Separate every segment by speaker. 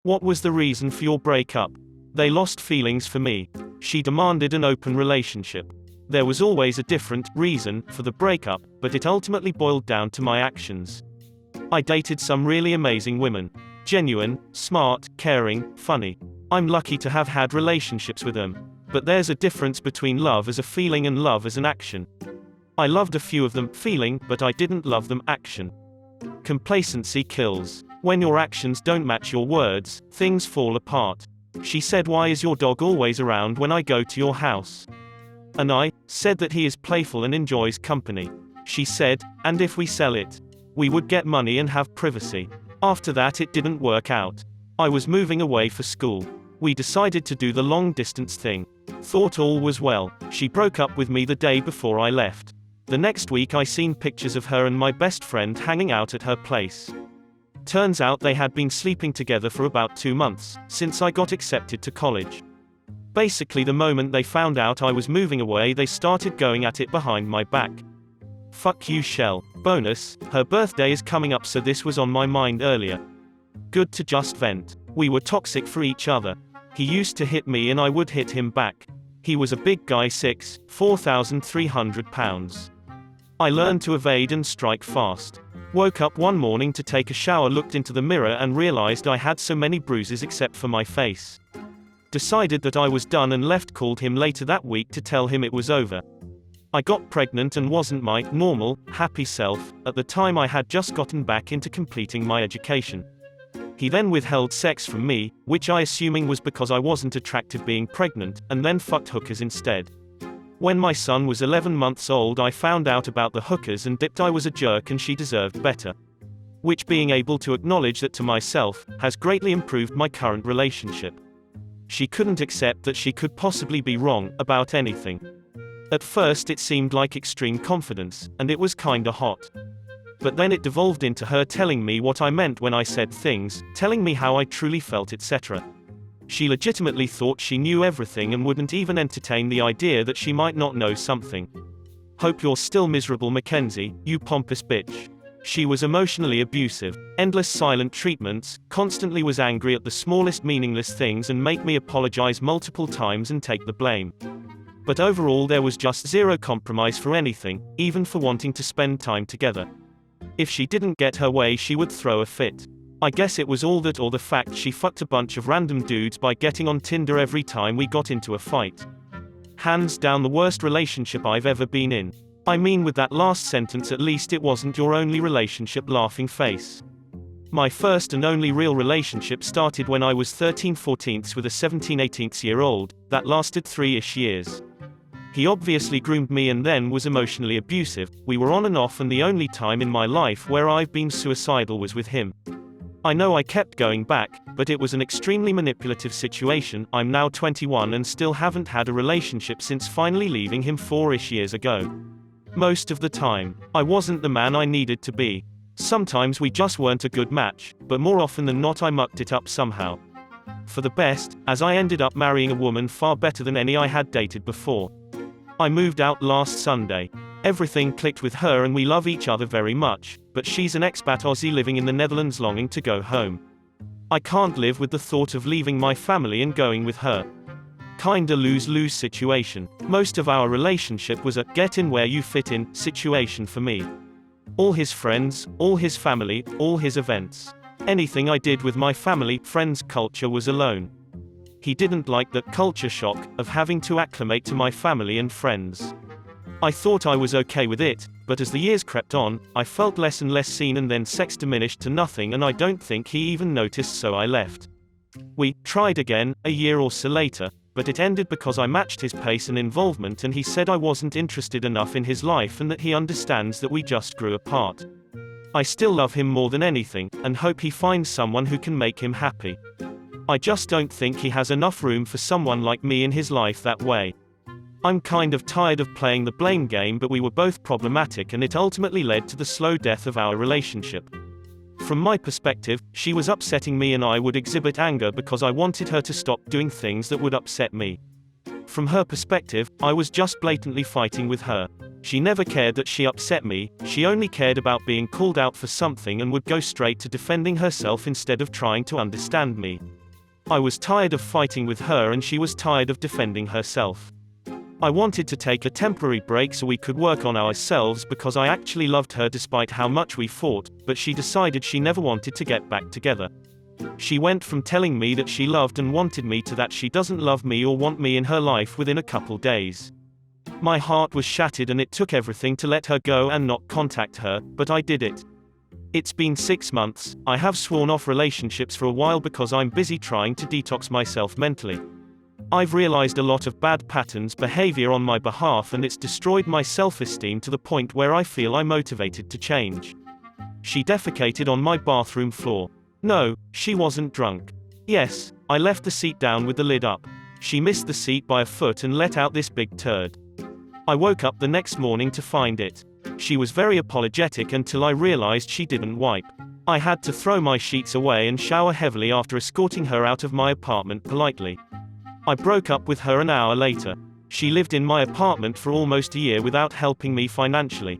Speaker 1: What was the reason for your breakup? They lost feelings for me. She demanded an open relationship. There was always a different reason for the breakup, but it ultimately boiled down to my actions. I dated some really amazing women. Genuine, smart, caring, funny. I'm lucky to have had relationships with them. But there's a difference between love as a feeling and love as an action. I loved a few of them, feeling, but I didn't love them, action. Complacency kills. When your actions don't match your words, things fall apart. She said, "Why is your dog always around when I go to your house?" And I said that he is playful and enjoys company. She said, "And if we sell it? We would get money and have privacy." After that it didn't work out. I was moving away for school. We decided to do the long distance thing. Thought all was well. She broke up with me the day before I left. The next week I seen pictures of her and my best friend hanging out at her place. Turns out they had been sleeping together for about 2 months, since I got accepted to college. Basically the moment they found out I was moving away they started going at it behind my back. Fuck you, Shell. Bonus, her birthday is coming up, so this was on my mind earlier. Good to just vent. We were toxic for each other. He used to hit me and I would hit him back. He was a big guy, 4,300 pounds. I learned to evade and strike fast. Woke up one morning to take a shower, looked into the mirror and realized I had so many bruises except for my face. Decided that I was done and left. Called him later that week to tell him it was over. I got pregnant and wasn't my normal, happy self. At the time I had just gotten back into completing my education. He then withheld sex from me, which I assuming was because I wasn't attractive being pregnant, and then fucked hookers instead. When my son was 11 months old I found out about the hookers and dipped. I was a jerk and she deserved better. Which, being able to acknowledge that to myself, has greatly improved my current relationship. She couldn't accept that she could possibly be wrong about anything. At first it seemed like extreme confidence, and it was kinda hot. But then it devolved into her telling me what I meant when I said things, telling me how I truly felt, etc. She legitimately thought she knew everything and wouldn't even entertain the idea that she might not know something. Hope you're still miserable, Mackenzie, you pompous bitch. She was emotionally abusive. Endless silent treatments, constantly was angry at the smallest meaningless things and make me apologize multiple times and take the blame. But overall there was just zero compromise for anything, even for wanting to spend time together. If she didn't get her way she would throw a fit. I guess it was all that or the fact she fucked a bunch of random dudes by getting on Tinder every time we got into a fight. Hands down the worst relationship I've ever been in. I mean, with that last sentence, at least it wasn't your only relationship, laughing face. My first and only real relationship started when I was 13/14 with a 17/18-year-old, that lasted 3-ish years. He obviously groomed me and then was emotionally abusive. We were on and off, and the only time in my life where I've been suicidal was with him. I know I kept going back, but it was an extremely manipulative situation. I'm now 21 and still haven't had a relationship since finally leaving him 4-ish years ago. Most of the time, I wasn't the man I needed to be. Sometimes we just weren't a good match, but more often than not I mucked it up somehow. For the best, as I ended up marrying a woman far better than any I had dated before. I moved out last Sunday. Everything clicked with her and we love each other very much, but she's an expat Aussie living in the Netherlands longing to go home. I can't live with the thought of leaving my family and going with her. Kinda lose-lose situation. Most of our relationship was a get in where you fit in situation for me. All his friends, all his family, all his events. Anything I did with my family, friends, culture was alone. He didn't like that culture shock of having to acclimate to my family and friends. I thought I was okay with it, but as the years crept on, I felt less and less seen, and then sex diminished to nothing, and I don't think he even noticed, so I left. We tried again, a year or so later, but it ended because I matched his pace and involvement, and he said I wasn't interested enough in his life and that he understands that we just grew apart. I still love him more than anything, and hope he finds someone who can make him happy. I just don't think he has enough room for someone like me in his life that way. I'm kind of tired of playing the blame game, but we were both problematic and it ultimately led to the slow death of our relationship. From my perspective, she was upsetting me and I would exhibit anger because I wanted her to stop doing things that would upset me. From her perspective, I was just blatantly fighting with her. She never cared that she upset me, she only cared about being called out for something and would go straight to defending herself instead of trying to understand me. I was tired of fighting with her and she was tired of defending herself. I wanted to take a temporary break so we could work on ourselves because I actually loved her despite how much we fought, but she decided she never wanted to get back together. She went from telling me that she loved and wanted me to that she doesn't love me or want me in her life within a couple days. My heart was shattered and it took everything to let her go and not contact her, but I did it. It's been 6 months, I have sworn off relationships for a while because I'm busy trying to detox myself mentally. I've realized a lot of bad patterns behavior on my behalf and it's destroyed my self-esteem to the point where I feel I'm motivated to change. She defecated on my bathroom floor. No, she wasn't drunk. Yes, I left the seat down with the lid up. She missed the seat by a foot and let out this big turd. I woke up the next morning to find it. She was very apologetic until I realized she didn't wipe. I had to throw my sheets away and shower heavily after escorting her out of my apartment politely. I broke up with her an hour later. She lived in my apartment for almost a year without helping me financially.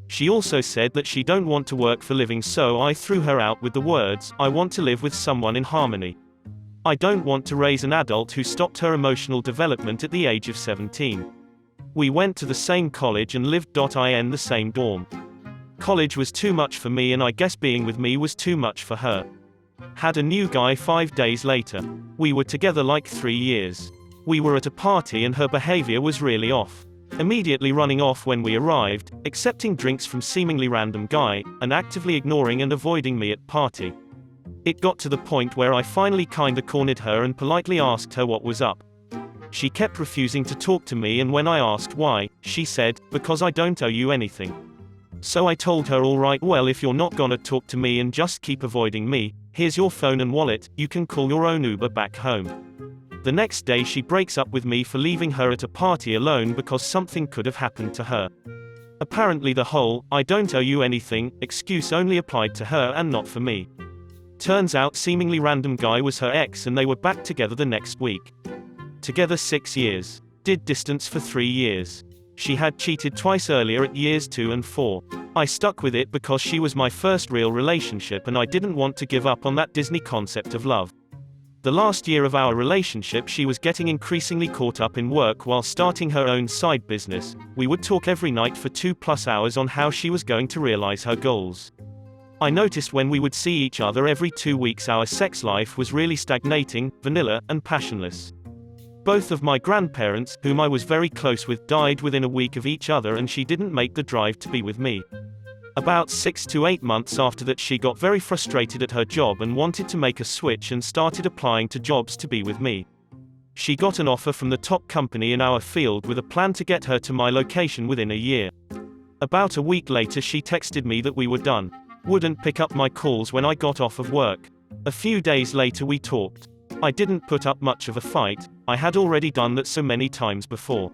Speaker 1: She also said that she don't want to work for living, so I threw her out with the words, "I want to live with someone in harmony. I don't want to raise an adult who stopped her emotional development at the age of 17. We went to the same college and lived in the same dorm. College was too much for me and I guess being with me was too much for her. Had a new guy 5 days later. We were together like 3 years. We were at a party and her behavior was really off. Immediately running off when we arrived, accepting drinks from seemingly random guy, and actively ignoring and avoiding me at party. It got to the point where I finally kinda cornered her and politely asked her what was up. She kept refusing to talk to me and when I asked why, she said, "Because I don't owe you anything." So I told her, "Alright, well if you're not gonna talk to me and just keep avoiding me, here's your phone and wallet, you can call your own Uber back home." The next day she breaks up with me for leaving her at a party alone because something could have happened to her. Apparently the whole, "I don't owe you anything" excuse only applied to her and not for me. Turns out seemingly random guy was her ex and they were back together the next week. Together 6 years. Did distance for 3 years. She had cheated twice earlier at years 2 and 4. I stuck with it because she was my first real relationship and I didn't want to give up on that Disney concept of love. The last year of our relationship she was getting increasingly caught up in work while starting her own side business. We would talk every night for 2+ hours on how she was going to realize her goals. I noticed when we would see each other every 2 weeks our sex life was really stagnating, vanilla, and passionless. Both of my grandparents, whom I was very close with, died within a week of each other and she didn't make the drive to be with me. About 6 to 8 months after that she got very frustrated at her job and wanted to make a switch and started applying to jobs to be with me. She got an offer from the top company in our field with a plan to get her to my location within a year. About a week later she texted me that we were done. Wouldn't pick up my calls when I got off of work. A few days later we talked. I didn't put up much of a fight, I had already done that so many times before.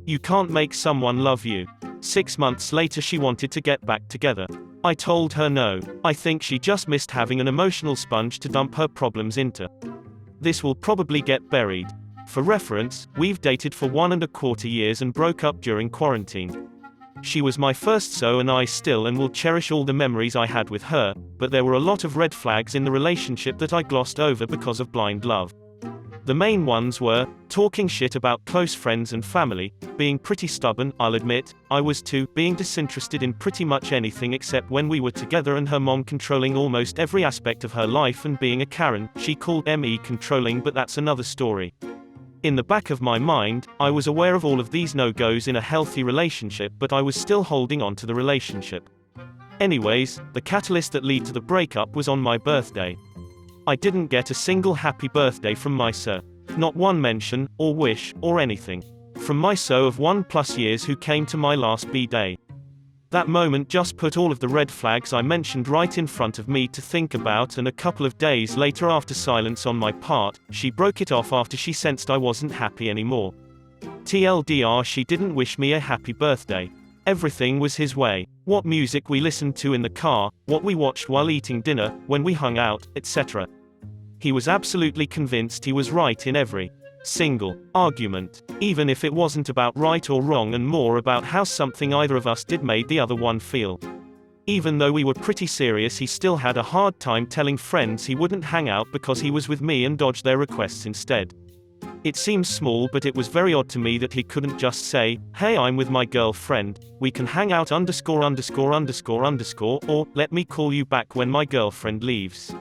Speaker 1: You can't make someone love you. 6 months later she wanted to get back together. I told her no. I think she just missed having an emotional sponge to dump her problems into. This will probably get buried. For reference, we've dated for 1.25 years and broke up during quarantine. She was my first, so and I still and will cherish all the memories I had with her, but there were a lot of red flags in the relationship that I glossed over because of blind love. The main ones were, talking shit about close friends and family, being pretty stubborn, I'll admit, I was too, being disinterested in pretty much anything except when we were together, and her mom controlling almost every aspect of her life and being a Karen. She called me controlling, but that's another story. In the back of my mind, I was aware of all of these no-goes in a healthy relationship, but I was still holding on to the relationship. Anyways, the catalyst that led to the breakup was on my birthday. I didn't get a single happy birthday from my sir. Not one mention, or wish, or anything. From my so of 1+ years who came to my last B-day. That moment just put all of the red flags I mentioned right in front of me to think about, and a couple of days later, after silence on my part, she broke it off after she sensed I wasn't happy anymore. TLDR, she didn't wish me a happy birthday. Everything was his way. What music we listened to in the car, what we watched while eating dinner, when we hung out, etc. He was absolutely convinced he was right in every single argument. Even if it wasn't about right or wrong and more about how something either of us did made the other one feel. Even though we were pretty serious, he still had a hard time telling friends he wouldn't hang out because he was with me and dodged their requests instead. It seems small, but it was very odd to me that he couldn't just say, "Hey, I'm with my girlfriend, we can hang out ________, or let me call you back when my girlfriend leaves."